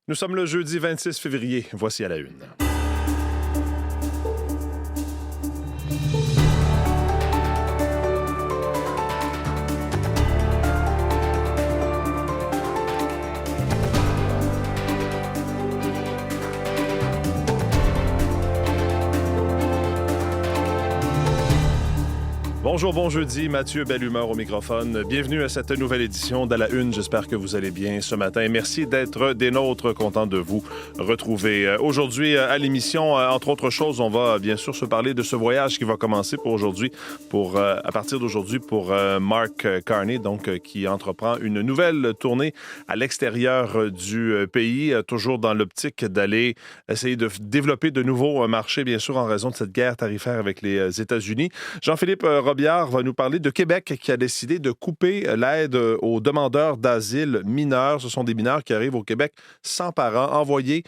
Nous sommes le jeudi 26 février. Voici à la une. Bonjour, bon jeudi. Mathieu Belle-Humeur au microphone. Bienvenue à cette nouvelle édition d'À la Une. J'espère que vous allez bien ce matin. Merci d'être des nôtres. Content de vous retrouver. Aujourd'hui, à l'émission, entre autres choses, on va bien sûr se parler de ce voyage qui va commencer pour aujourd'hui, à partir d'aujourd'hui pour Mark Carney, donc qui entreprend une nouvelle tournée à l'extérieur du pays, toujours dans l'optique d'aller essayer de développer de nouveaux marchés, bien sûr, en raison de cette guerre tarifaire avec les États-Unis. Jean-Philippe Robillard va nous parler de Québec qui a décidé de couper l'aide aux demandeurs d'asile mineurs. Ce sont des mineurs qui arrivent au Québec sans parents, envoyés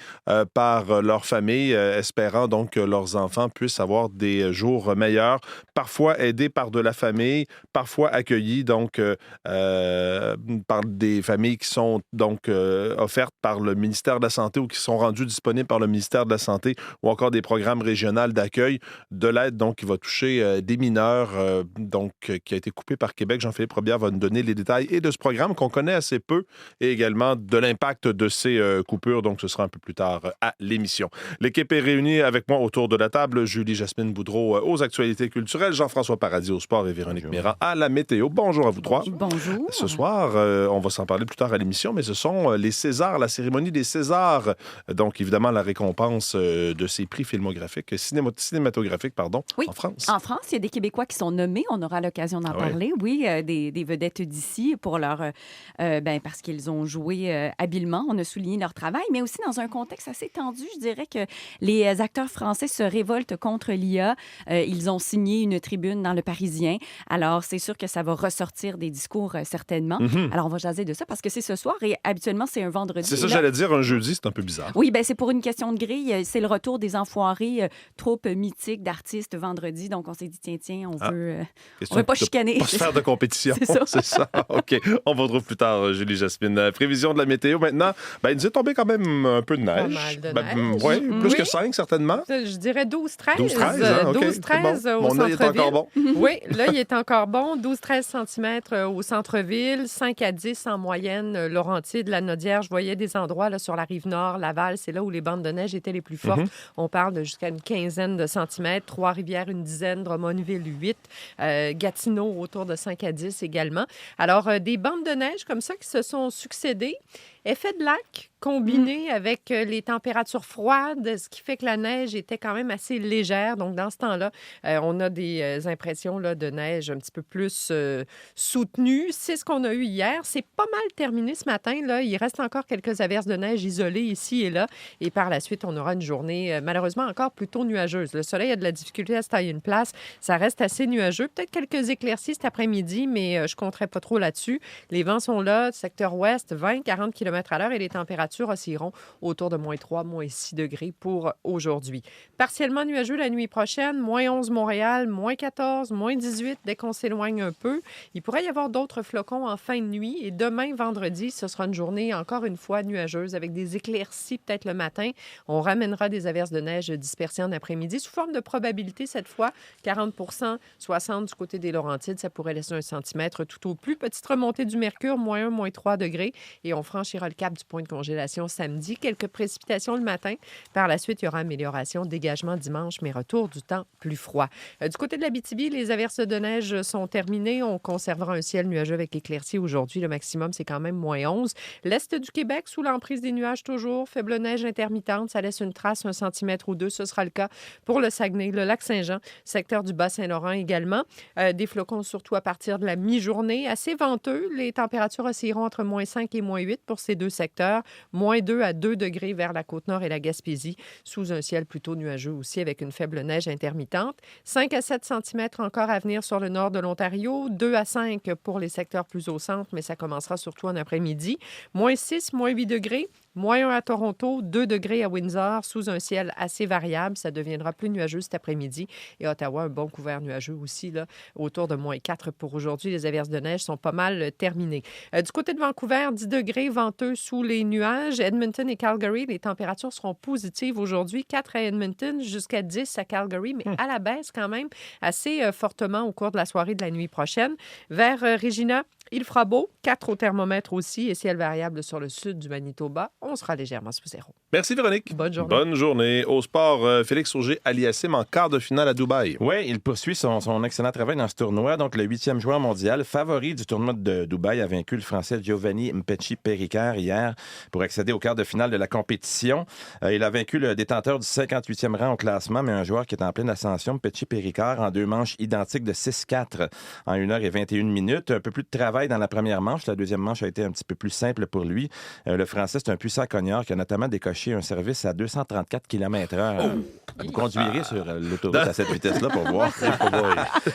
par leur famille, espérant donc que leurs enfants puissent avoir des jours meilleurs, parfois aidés par de la famille, parfois accueillis donc par des familles qui sont donc offertes par le ministère de la Santé ou qui sont rendues disponibles par le ministère de la Santé ou encore des programmes régionaux d'accueil de l'aide donc qui va toucher des mineurs qui a été coupé par Québec. Jean-Philippe Robillard va nous donner les détails et de ce programme qu'on connaît assez peu et également de l'impact de ces coupures. Donc, ce sera un peu plus tard à l'émission. L'équipe est réunie avec moi autour de la table. Julie-Jasmine Boudreau aux actualités culturelles, Jean-François Paradis au sport et Véronique Méran à la météo. Bonjour à vous trois. Bonjour. Ce soir, on va s'en parler plus tard à l'émission, mais ce sont les Césars, la cérémonie des Césars. Donc, évidemment, la récompense de ces prix cinématographiques, oui. En France. En France, il y a des Québécois qui sont nommés. On aura l'occasion d'en parler. Oui, des vedettes d'ici pour parce qu'ils ont joué habilement. On a souligné leur travail, mais aussi dans un contexte assez tendu. Je dirais que les acteurs français se révoltent contre l'IA. Ils ont signé une tribune dans Le Parisien. Alors, c'est sûr que ça va ressortir des discours certainement. Mm-hmm. Alors, on va jaser de ça parce que c'est ce soir et habituellement, c'est un vendredi. C'est ça, j'allais dire un jeudi, c'est un peu bizarre. Oui, c'est pour une question de grille. C'est le retour des Enfoirés, troupe mythique d'artistes vendredi. Donc, on s'est dit, tiens, on veut pas chicaner. Pas se faire de compétition. C'est ça. C'est ça. OK. On va retrouver plus tard, Julie-Jasmine. Prévision de la météo maintenant. Il nous est tombé quand même un peu de neige. Pas mal de neige. Oui, plus que 5, certainement. Je dirais 12-13. 12-13, hein? OK. 12-13 bon. au Mon œil centre-ville. est encore bon. Oui, là, il est encore bon. 12-13 cm au centre-ville, 5 à 10 en moyenne. Laurentides, la Nodière, je voyais des endroits là, sur la rive nord, Laval, c'est là où les bandes de neige étaient les plus fortes. Mm-hmm. On parle de jusqu'à une quinzaine de centimètres. Trois-Rivières, une dizaine. Drummondville, 8. Gatineau, autour de 5 à 10 également. Alors, des bandes de neige comme ça qui se sont succédées. Effet de lac combiné avec les températures froides, ce qui fait que la neige était quand même assez légère. Donc, dans ce temps-là, on a des impressions là, de neige un petit peu plus soutenues. C'est ce qu'on a eu hier. C'est pas mal terminé ce matin. Là. Il reste encore quelques averses de neige isolées ici et là. Et par la suite, on aura une journée malheureusement encore plutôt nuageuse. Le soleil a de la difficulté à se tailler une place. Ça reste assez nuageux. Peut-être quelques éclaircies cet après-midi, mais je ne compterai pas trop là-dessus. Les vents sont là. Secteur ouest, 20-40 km/h et les températures oscilleront autour de moins 3, moins 6 degrés pour aujourd'hui. Partiellement nuageux la nuit prochaine, moins 11 Montréal, moins 14, moins 18 dès qu'on s'éloigne un peu. Il pourrait y avoir d'autres flocons en fin de nuit et demain, vendredi, ce sera une journée encore une fois nuageuse avec des éclaircies peut-être le matin. On ramènera des averses de neige dispersées en après-midi sous forme de probabilité cette fois, 40 60 du côté des Laurentides. Ça pourrait laisser 1 centimètre tout au plus. Petite remontée du mercure, moins 1, moins 3 degrés et on franchira le cap du point de congélation samedi. Quelques précipitations le matin. Par la suite, il y aura amélioration, dégagement dimanche, mais retour du temps plus froid. Du côté de l'Abitibi, les averses de neige sont terminées. On conservera un ciel nuageux avec éclaircies aujourd'hui. Le maximum, c'est quand même moins 11. L'Est du Québec, sous l'emprise des nuages toujours. Faible neige intermittente. Ça laisse une trace, 1 centimètre ou 2. Ce sera le cas pour le Saguenay, le Lac-Saint-Jean, secteur du Bas-Saint-Laurent également. Des flocons surtout à partir de la mi-journée. Assez venteux. Les températures oscilleront entre moins 5 et moins 8 pour ces deux secteurs. Moins 2 à 2 degrés vers la Côte-Nord et la Gaspésie, sous un ciel plutôt nuageux aussi avec une faible neige intermittente. 5 à 7 cm encore à venir sur le nord de l'Ontario, 2 à 5 pour les secteurs plus au centre, mais ça commencera surtout en après-midi. Moins 6, moins 8 degrés. -1 à Toronto, 2 degrés à Windsor, sous un ciel assez variable. Ça deviendra plus nuageux cet après-midi. Et Ottawa, un bon couvert nuageux aussi, là, autour de -4 pour aujourd'hui. Les averses de neige sont pas mal terminées. Du côté de Vancouver, 10 degrés, venteux sous les nuages. Edmonton et Calgary, les températures seront positives aujourd'hui. 4 à Edmonton, jusqu'à 10 à Calgary, mais à la baisse quand même, assez fortement au cours de la soirée de la nuit prochaine. Vers Regina, il fera beau, 4 au thermomètre aussi, et ciel variable sur le sud du Manitoba. On sera légèrement sous zéro. Merci, Véronique. Bonne journée. Bonne journée. Au sport, Félix Auger-Aliassime en quart de finale à Dubaï. Oui, il poursuit son excellent travail dans ce tournoi. Donc, le 8e joueur mondial, favori du tournoi de Dubaï, a vaincu le Français Giovanni Mpetshi-Perricard hier pour accéder au quart de finale de la compétition. Il a vaincu le détenteur du 58e rang au classement, mais un joueur qui est en pleine ascension, Mpetshi-Perricard, en 2 manches identiques de 6-4 en 1h21 minutes. Un peu plus de travail dans la première manche. La deuxième manche a été un petit peu plus simple pour lui. Le Français, c'est un puissant cognard qui a notamment décoché un service à 234 km/h. Vous conduirez sur l'autoroute à cette vitesse-là pour voir.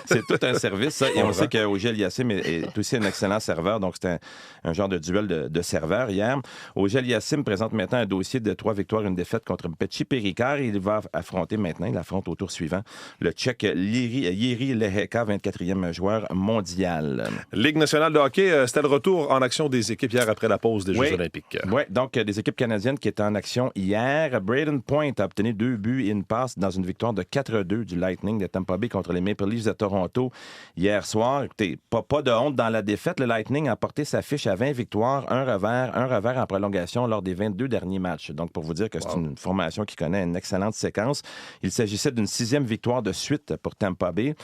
C'est tout un service, ça. Et on sait qu'Auger-Aliassime est aussi un excellent serveur. Donc, c'était un genre de duel de serveurs hier. Auger-Aliassime présente maintenant un dossier de 3 victoires, 1 défaite contre Mpetshi-Perricard. Il va affronter maintenant, il affronte au tour suivant, le Tchèque Jiří Lehečka, 24e joueur mondial. Ligue nationale de hockey, c'était le retour en action des équipes hier après la pause des Jeux olympiques. Oui, donc des équipes canadiennes qui étaient en action hier. Braden Point a obtenu 2 buts et une passe dans une victoire de 4-2 du Lightning de Tampa Bay contre les Maple Leafs de Toronto hier soir. Écoutez, pas de honte dans la défaite. Le Lightning a porté sa fiche à 20 victoires, un revers en prolongation lors des 22 derniers matchs. Donc, pour vous dire que c'est une formation qui connaît une excellente séquence. Il s'agissait d'une 6e victoire de suite pour Tampa Bay.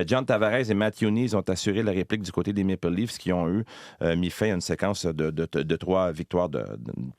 John Tavares et Matthew Knies ont assuré la réplique du côté des Maple Leafs qui ont mis fin à une séquence de 3 victoires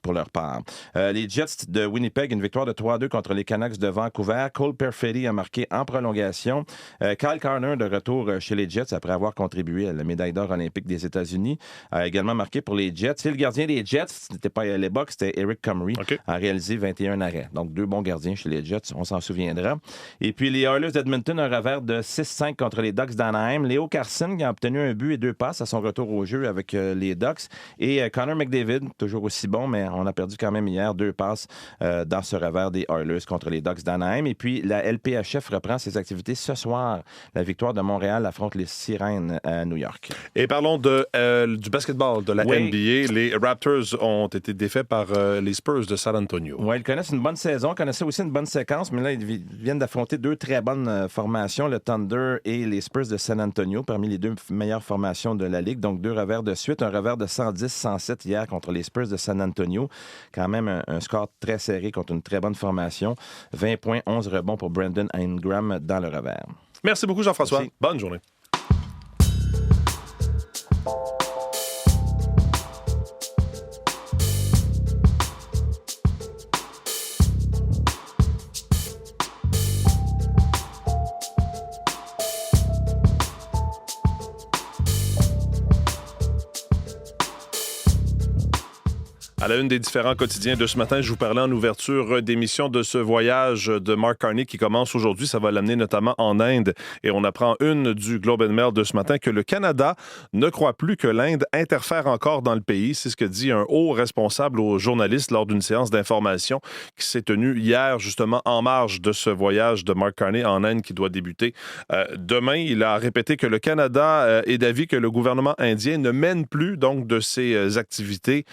pour leur part. Les Jets de Winnipeg, une victoire de 3-2 contre les Canucks de Vancouver. Cole Perfetti a marqué en prolongation. Kyle Carner, de retour chez les Jets après avoir contribué à la médaille d'or olympique des États-Unis, a également marqué pour les Jets. Et le gardien des Jets, ce n'était pas les Bucks, c'était Eric Comrie, a réalisé 21 arrêts. Donc, 2 bons gardiens chez les Jets, on s'en souviendra. Et puis, les Oilers d'Edmonton, un revers de 6-5 contre les Ducks d'Anaheim. Léo Carson qui a obtenu un but et 2 passes à son retour au jeu avec les Ducks. Et Connor McDavid, toujours aussi bon, mais on a perdu quand même hier 2 passes dans ce revers des Oilers contre les Ducks d'Anaheim. Et puis, la LPHF reprend ses activités ce soir. La victoire de Montréal affronte les Sirènes à New York. Et parlons du basketball, de la NBA. Les Raptors ont été défaits par les Spurs de San Antonio. Oui, ils connaissent une bonne saison, connaissaient aussi une bonne séquence, mais là, ils viennent d'affronter 2 très bonnes formations, le Thunder et les Spurs de San Antonio, parmi les 2 meilleures formations de la Ligue. Donc, 2 revers de suite. Un revers de 110-107 hier contre les Spurs de San Antonio. Quand même un score très serré contre une très bonne formation. 20 points, 11 rebonds pour Brandon Ingram dans le revers. Merci beaucoup, Jean-François. Merci. Bonne journée. À la une des différents quotidiens de ce matin, je vous parlais en ouverture d'émission de ce voyage de Mark Carney qui commence aujourd'hui. Ça va l'amener notamment en Inde. Et on apprend une du Globe and Mail de ce matin que le Canada ne croit plus que l'Inde interfère encore dans le pays. C'est ce que dit un haut responsable aux journalistes lors d'une séance d'information qui s'est tenue hier, justement, en marge de ce voyage de Mark Carney en Inde qui doit débuter demain. Il a répété que le Canada est d'avis que le gouvernement indien ne mène plus donc de ses activités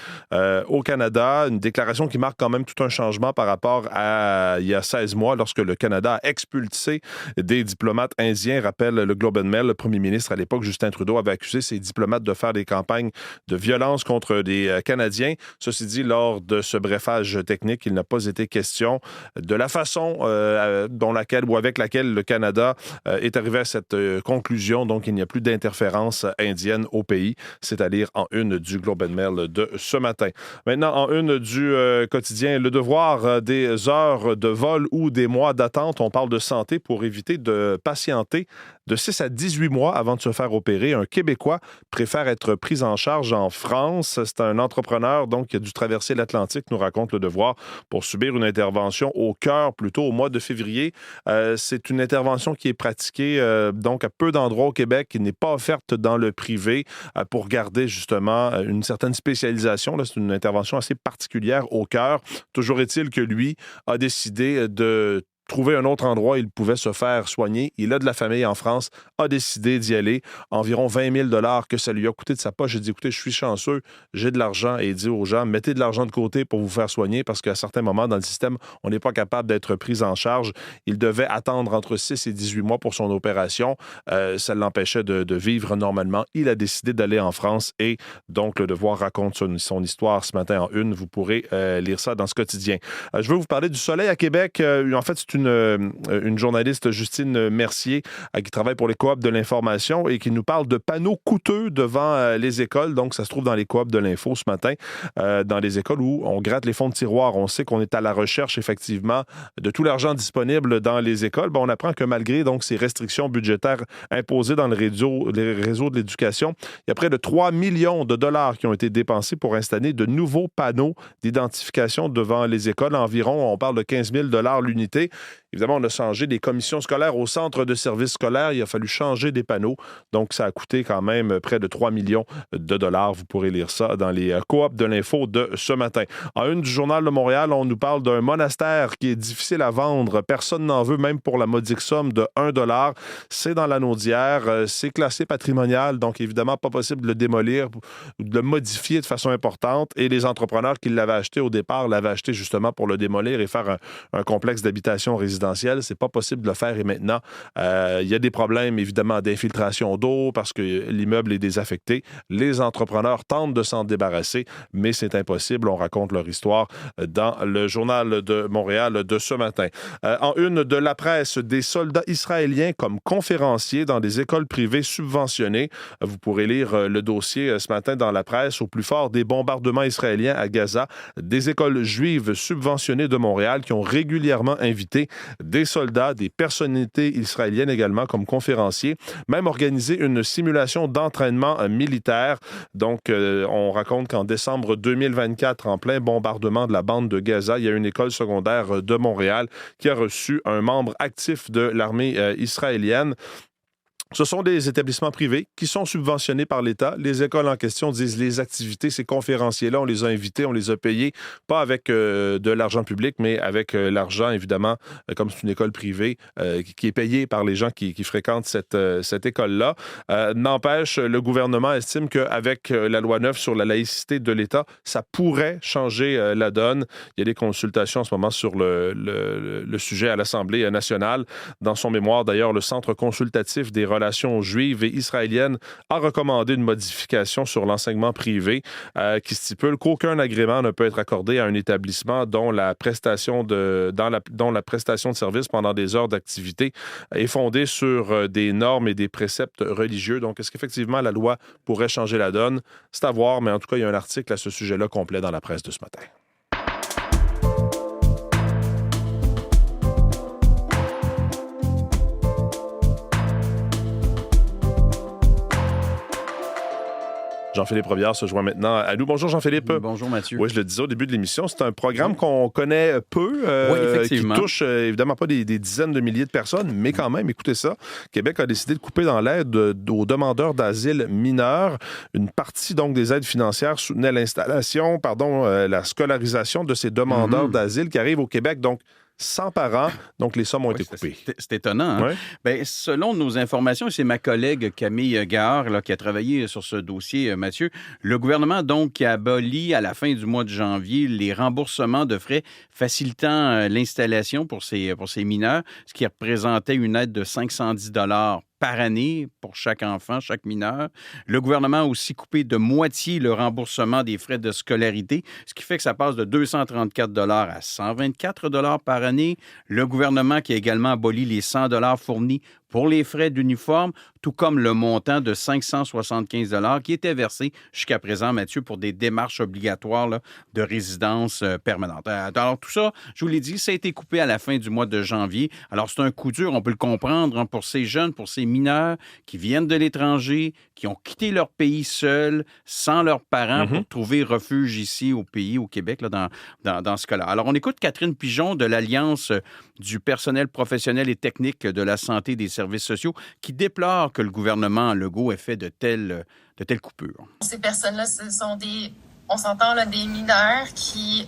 au Canada, une déclaration qui marque quand même tout un changement par rapport à il y a 16 mois lorsque le Canada a expulsé des diplomates indiens. Rappelle le Globe and Mail, le premier ministre à l'époque, Justin Trudeau, avait accusé ces diplomates de faire des campagnes de violence contre des Canadiens. Ceci dit, lors de ce brefage technique, il n'a pas été question de la façon avec laquelle le Canada est arrivé à cette conclusion. Donc, il n'y a plus d'interférence indienne au pays. C'est à lire en une du Globe and Mail de ce matin. Maintenant, en une du quotidien, le devoir des heures de vol ou des mois d'attente. On parle de santé pour éviter de patienter de 6 à 18 mois avant de se faire opérer. Un Québécois préfère être pris en charge en France. C'est un entrepreneur donc qui a dû traverser l'Atlantique, nous raconte le devoir, pour subir une intervention au cœur plutôt au mois de février. C'est une intervention qui est pratiquée donc à peu d'endroits au Québec, qui n'est pas offerte dans le privé pour garder justement une certaine spécialisation. Là, c'est une intervention attention assez particulière au cœur. Toujours est-il que lui a décidé de trouver un autre endroit où il pouvait se faire soigner. Il a de la famille en France, a décidé d'y aller. Environ 20 000 $ que ça lui a coûté de sa poche. J'ai dit, écoutez, je suis chanceux, j'ai de l'argent. Et il dit aux gens, mettez de l'argent de côté pour vous faire soigner parce qu'à certains moments dans le système, on n'est pas capable d'être pris en charge. Il devait attendre entre 6 et 18 mois pour son opération. Ça l'empêchait de vivre normalement. Il a décidé d'aller en France et donc Le Devoir raconte son histoire ce matin en une. Vous pourrez lire ça dans ce quotidien. Je veux vous parler du soleil à Québec. En fait, c'est une journaliste, Justine Mercier, qui travaille pour les coops de l'information et qui nous parle de panneaux coûteux devant les écoles. Donc, ça se trouve dans les coops de l'info ce matin, dans les écoles où on gratte les fonds de tiroir. On sait qu'on est à la recherche, effectivement, de tout l'argent disponible dans les écoles. On apprend que malgré donc ces restrictions budgétaires imposées dans les réseaux de l'éducation, il y a près de 3 millions de dollars qui ont été dépensés pour installer de nouveaux panneaux d'identification devant les écoles. Environ, on parle de 15 000 $ l'unité. Évidemment, on a changé des commissions scolaires au centre de services scolaires. Il a fallu changer des panneaux. Donc, ça a coûté quand même près de 3 millions de dollars. Vous pourrez lire ça dans les coops de l'info de ce matin. En une du Journal de Montréal, on nous parle d'un monastère qui est difficile à vendre. Personne n'en veut, même pour la modique somme de 1 $. C'est dans la Naudière. C'est classé patrimonial. Donc, évidemment, pas possible de le démolir ou de le modifier de façon importante. Et les entrepreneurs qui l'avaient acheté au départ l'avaient acheté justement pour le démolir et faire un complexe d'habitation résidentielle. C'est pas possible de le faire et maintenant, il y a des problèmes évidemment d'infiltration d'eau parce que l'immeuble est désaffecté. Les entrepreneurs tentent de s'en débarrasser, mais c'est impossible. On raconte leur histoire dans le Journal de Montréal de ce matin. En une de la presse, des soldats israéliens comme conférenciers dans des écoles privées subventionnées. Vous pourrez lire le dossier ce matin dans la presse. Au plus fort des bombardements israéliens à Gaza, des écoles juives subventionnées de Montréal qui ont régulièrement invité des soldats, des personnalités israéliennes également comme conférenciers, même organisé une simulation d'entraînement militaire. Donc, on raconte qu'en décembre 2024, en plein bombardement de la bande de Gaza, il y a une école secondaire de Montréal qui a reçu un membre actif de l'armée israélienne. Ce sont des établissements privés qui sont subventionnés par l'État. Les écoles en question disent les activités, ces conférenciers-là, on les a invités, on les a payés, pas avec de l'argent public, mais avec l'argent, évidemment, comme c'est une école privée, qui est payée par les gens qui fréquentent cette école-là. N'empêche, le gouvernement estime qu'avec la loi 9 sur la laïcité de l'État, ça pourrait changer la donne. Il y a des consultations en ce moment sur le sujet à l'Assemblée nationale. Dans son mémoire, d'ailleurs, le Centre consultatif des relations juives et israéliennes a recommandé une modification sur l'enseignement privé qui stipule qu'aucun agrément ne peut être accordé à un établissement dont la prestation de service pendant des heures d'activité est fondée sur des normes et des préceptes religieux. Donc, est-ce qu'effectivement la loi pourrait changer la donne? C'est à voir, mais en tout cas, il y a un article à ce sujet-là complet dans la presse de ce matin. Jean-Philippe Robillard se joint maintenant à nous. Bonjour Jean-Philippe. Bonjour Mathieu. Oui, je le disais au début de l'émission, c'est un programme qu'on connaît peu, qui touche évidemment pas des dizaines de milliers de personnes, mais quand même, écoutez ça, Québec a décidé de couper dans l'aide aux demandeurs d'asile mineurs. Une partie donc des aides financières soutenait l'installation, la scolarisation de ces demandeurs d'asile qui arrivent au Québec, donc sans parents, donc les sommes ont été coupées. C'est étonnant. Hein? Ouais. Bien, selon nos informations, c'est ma collègue Camille Gahard qui a travaillé sur ce dossier, Mathieu. Le gouvernement, donc, qui a aboli à la fin du mois de janvier les remboursements de frais facilitant l'installation pour ces mineurs, ce qui représentait une aide de 510 $ par année pour chaque enfant, chaque mineur. Le gouvernement a aussi coupé de moitié le remboursement des frais de scolarité, ce qui fait que ça passe de 234 $ à 124 $ par année. Le gouvernement qui a également aboli les 100 $ fournis pour les frais d'uniforme, tout comme le montant de 575 $ qui était versé jusqu'à présent, Mathieu, pour des démarches obligatoires de résidence permanente. Alors tout ça, je vous l'ai dit, ça a été coupé à la fin du mois de janvier. Alors c'est un coup dur, on peut le comprendre, pour ces jeunes, pour ces mineurs qui viennent de l'étranger, qui ont quitté leur pays seuls, sans leurs parents, pour trouver refuge ici au pays, au Québec, dans ce cas-là. Alors on écoute Catherine Pigeon de l'Alliance du personnel professionnel et technique de la santé des services sociaux qui déplore que le gouvernement Legault ait fait de telles coupures. Ces personnes-là, ce sont des On s'entend là, des mineurs qui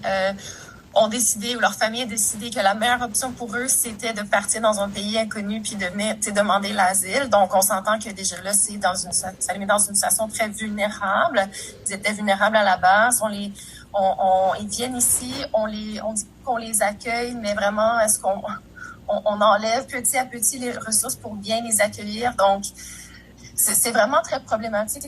ont décidé, ou leur famille a décidé que la meilleure option pour eux, c'était de partir dans un pays inconnu puis de venir demander l'asile. Donc, on s'entend que déjà là, ça les met dans une situation très vulnérable. Ils étaient vulnérables à la base. Ils viennent ici, on dit qu'on les accueille, mais vraiment, est-ce qu'on enlève petit à petit les ressources pour bien les accueillir? Donc, c'est vraiment très problématique.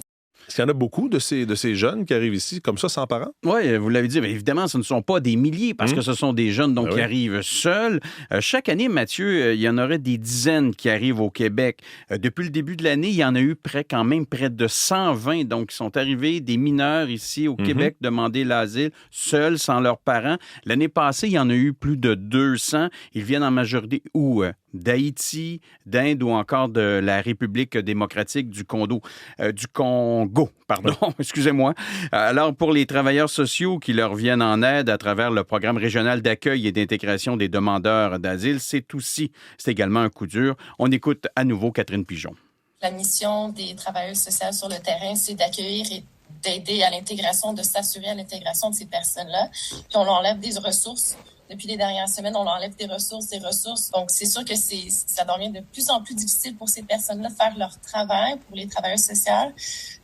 Est-ce qu'il y en a beaucoup de ces jeunes qui arrivent ici comme ça, sans parents? Oui, vous l'avez dit, mais évidemment, ce ne sont pas des milliers parce que ce sont des jeunes donc, qui arrivent seuls. Chaque année, Mathieu, il y en aurait des dizaines qui arrivent au Québec. Depuis le début de l'année, il y en a eu près de 120 donc, qui sont arrivés, des mineurs ici au Québec, demander l'asile, seuls, sans leurs parents. L'année passée, il y en a eu plus de 200. Ils viennent en majorité où? D'Haïti, d'Inde ou encore de la République démocratique du Congo, excusez-moi. Alors, pour les travailleurs sociaux qui leur viennent en aide à travers le programme régional d'accueil et d'intégration des demandeurs d'asile, c'est également un coup dur. On écoute à nouveau Catherine Pigeon. La mission des travailleurs sociaux sur le terrain, c'est d'accueillir et d'aider à l'intégration, de s'assurer à l'intégration de ces personnes-là. Puis on enlève des ressources. Depuis les dernières semaines, on enlève des ressources. Donc, c'est sûr que ça devient de plus en plus difficile pour ces personnes-là de faire leur travail, pour les travailleurs sociaux.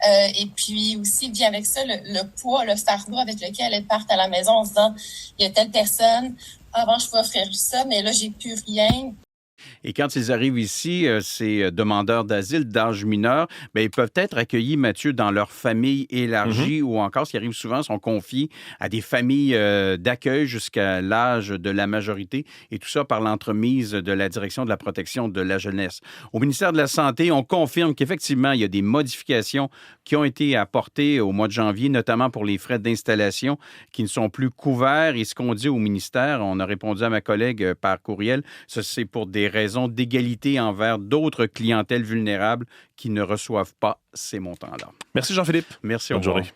Et puis aussi, vient avec ça le poids, le fardeau avec lequel elles partent à la maison en se disant, il y a telle personne, avant je pouvais offrir ça, mais là, j'ai plus rien. Et quand ils arrivent ici, ces demandeurs d'asile d'âge mineur, bien, ils peuvent être accueillis, Mathieu, dans leur famille élargie ou encore, ce qui arrive souvent, sont confiés à des familles d'accueil jusqu'à l'âge de la majorité et tout ça par l'entremise de la Direction de la protection de la jeunesse. Au ministère de la Santé, on confirme qu'effectivement, il y a des modifications qui ont été apportées au mois de janvier, notamment pour les frais d'installation qui ne sont plus couverts. Et ce qu'on dit au ministère, on a répondu à ma collègue par courriel, c'est pour des raisons d'égalité envers d'autres clientèles vulnérables qui ne reçoivent pas ces montants-là. Merci Jean-Philippe. Merci, bonne journée.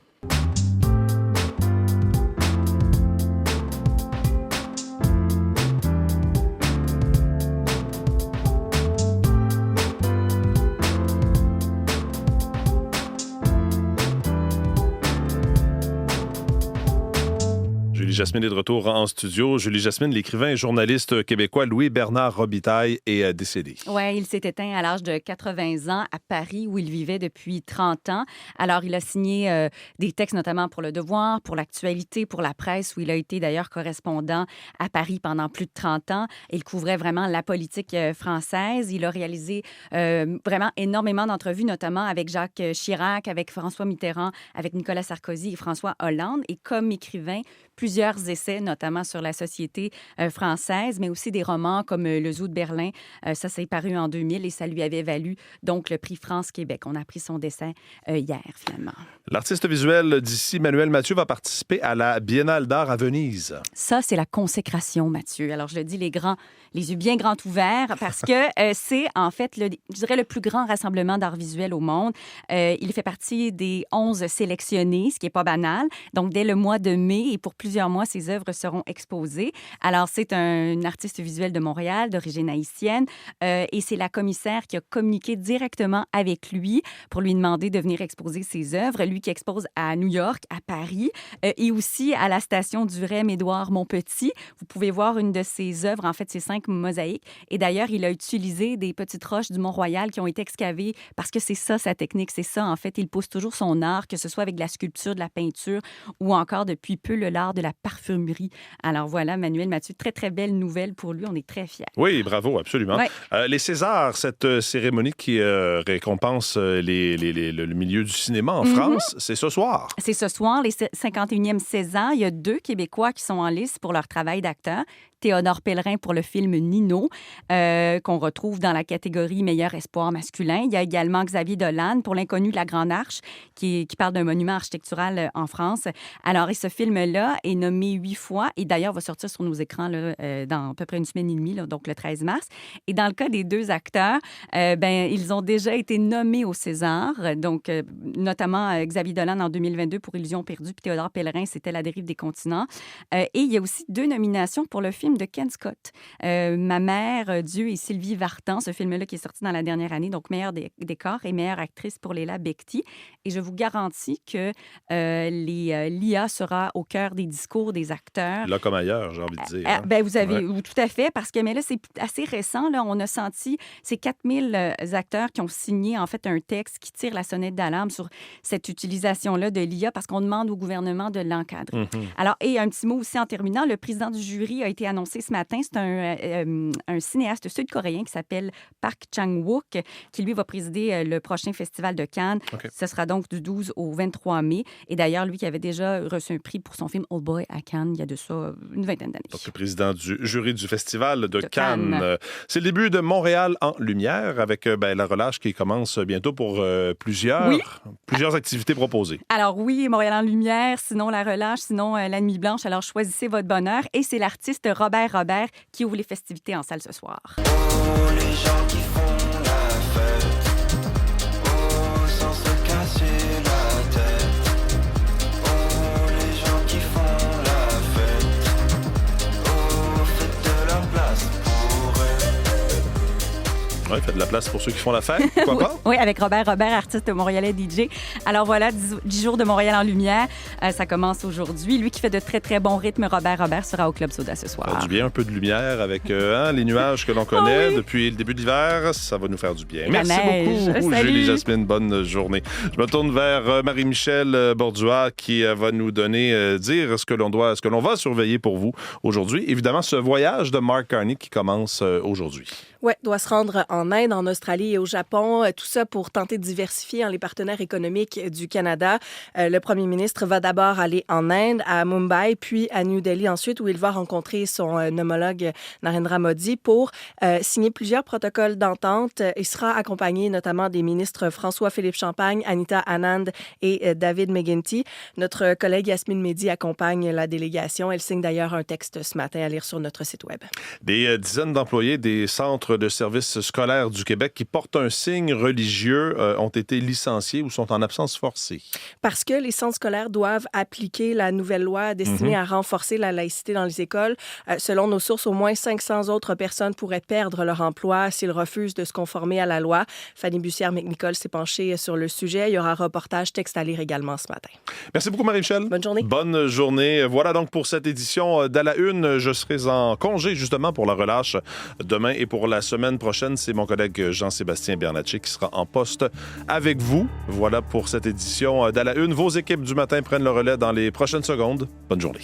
Julie-Jasmine est de retour en studio. Julie-Jasmine, l'écrivain et journaliste québécois Louis-Bernard Robitaille est décédé. Oui, il s'est éteint à l'âge de 80 ans à Paris, où il vivait depuis 30 ans. Alors, il a signé des textes notamment pour Le Devoir, pour l'Actualité, pour la presse, où il a été d'ailleurs correspondant à Paris pendant plus de 30 ans. Il couvrait vraiment la politique française. Il a réalisé vraiment énormément d'entrevues, notamment avec Jacques Chirac, avec François Mitterrand, avec Nicolas Sarkozy et François Hollande. Et comme écrivain, plusieurs essais, notamment sur la société française, mais aussi des romans comme Le Zoo de Berlin. Ça s'est paru en 2000 et ça lui avait valu donc le prix France-Québec. On a appris son décès hier, finalement. L'artiste visuel d'ici, Manuel Mathieu, va participer à la Biennale d'art à Venise. Ça, c'est la consécration, Mathieu. Alors, je le dis, les yeux bien grands ouverts, parce que c'est, en fait, je dirais, le plus grand rassemblement d'art visuel au monde. Il fait partie des 11 sélectionnés, ce qui n'est pas banal. Donc, dès le mois de mai, et pour plusieurs mois, ses œuvres seront exposées. Alors, c'est un artiste visuel de Montréal, d'origine haïtienne, et c'est la commissaire qui a communiqué directement avec lui pour lui demander de venir exposer ses œuvres. Lui qui expose à New York, à Paris, et aussi à la station du REM Édouard-Montpetit. Vous pouvez voir une de ses œuvres, en fait, ses 5 mosaïques. Et d'ailleurs, il a utilisé des petites roches du Mont-Royal qui ont été excavées parce que c'est ça, sa technique. C'est ça, en fait. Il pousse toujours son art, que ce soit avec de la sculpture, de la peinture ou encore, depuis peu, l'art de la parfumerie. Alors voilà, Manuel Mathieu, très, très belle nouvelle pour lui. On est très fiers. Oui, bravo, absolument. Ouais. Les Césars, cette cérémonie qui récompense le milieu du cinéma en France, c'est ce soir. C'est ce soir, les 51e Césars. Il y a 2 Québécois qui sont en lice pour leur travail d'acteur. Théodore Pellerin pour le film Nino, qu'on retrouve dans la catégorie meilleur espoir masculin. Il y a également Xavier Dolan pour L'inconnu de la Grande Arche, qui parle d'un monument architectural en France. Alors, et ce film-là est nommé 8 fois et d'ailleurs va sortir sur nos écrans là, dans à peu près une semaine et demie, là, donc le 13 mars. Et dans le cas des 2 acteurs, ils ont déjà été nommés au César, donc notamment Xavier Dolan en 2022 pour Illusions perdues, puis Théodore Pellerin, c'était La dérive des continents. Et il y a aussi 2 nominations pour le film de Ken Scott, Ma mère, Dieu et Sylvie Vartan, ce film-là qui est sorti dans la dernière année, donc meilleur décor et meilleure actrice pour Léla Becti. Et je vous garantis que l'IA sera au cœur des discours des acteurs. Là comme ailleurs, j'ai envie de dire. Hein? Vous avez tout à fait, parce que mais là, c'est assez récent. Là, on a senti, c'est 4000 acteurs qui ont signé en fait un texte qui tire la sonnette d'alarme sur cette utilisation-là de l'IA parce qu'on demande au gouvernement de l'encadrer. Alors, et un petit mot aussi en terminant, le président du jury a été annoncé ce matin. C'est un cinéaste sud-coréen qui s'appelle Park Chang-wook, qui lui va présider le prochain festival de Cannes. Okay. Ce sera donc du 12 au 23 mai. Et d'ailleurs, lui qui avait déjà reçu un prix pour son film Old Boy à Cannes il y a de ça une vingtaine d'années. Donc, le président du jury du festival de Cannes. C'est le début de Montréal en lumière avec la relâche qui commence bientôt pour plusieurs activités proposées. Alors oui, Montréal en lumière, sinon la relâche, sinon la nuit blanche. Alors choisissez votre bonheur. Et c'est l'artiste Robert Robert qui ouvre les festivités en salle ce soir. Oh, les gens qui font la fête, oh, sans se casser la tête, oh, les gens qui font la fête, oh, faites de la place pour eux. Oui, faites de la place pour ceux qui font la fête, pourquoi pas? Oui, avec Robert Robert, artiste montréalais DJ. Alors voilà, 10 jours de Montréal en lumière. Ça commence aujourd'hui. Lui qui fait de très, très bons rythmes, Robert Robert sera au Club Soda ce soir. Ça fait du bien, un peu de lumière avec les nuages que l'on connaît depuis le début de l'hiver. Ça va nous faire du bien. Merci beaucoup, Julie Jasmine. Bonne journée. Je me tourne vers Marie-Michel Borduas qui va nous donner, dire ce que l'on va surveiller pour vous aujourd'hui. Évidemment, ce voyage de Mark Carney qui commence aujourd'hui. Oui, doit se rendre en Inde, en Australie et au Japon. Tout ça pour tenter de diversifier les partenaires économiques du Canada. Le premier ministre va d'abord aller en Inde, à Mumbai, puis à New Delhi ensuite, où il va rencontrer son homologue Narendra Modi pour signer plusieurs protocoles d'entente. Il sera accompagné notamment des ministres François-Philippe Champagne, Anita Anand et David McGuinty. Notre collègue Yasmine Mehdi accompagne la délégation. Elle signe d'ailleurs un texte ce matin à lire sur notre site web. Des dizaines d'employés des centres de services scolaires du Québec qui portent un signe religieux ont été licenciés ou sont en absence forcée. Parce que les centres scolaires doivent appliquer la nouvelle loi destinée à renforcer la laïcité dans les écoles. Selon nos sources, au moins 500 autres personnes pourraient perdre leur emploi s'ils refusent de se conformer à la loi. Fanny Bussière-McNicol s'est penchée sur le sujet. Il y aura un reportage texte à lire également ce matin. Merci beaucoup, Marie-Michel. Bonne journée. Bonne journée. Voilà donc pour cette édition d'À la Une. Je serai en congé justement pour la relâche demain et pour la semaine prochaine, c'est mon collègue Jean-Sébastien Bernatchez qui sera en poste avec vous. Voilà pour cette édition d'À la Une. Vos équipes du matin prennent le relais dans les prochaines secondes. Bonne journée.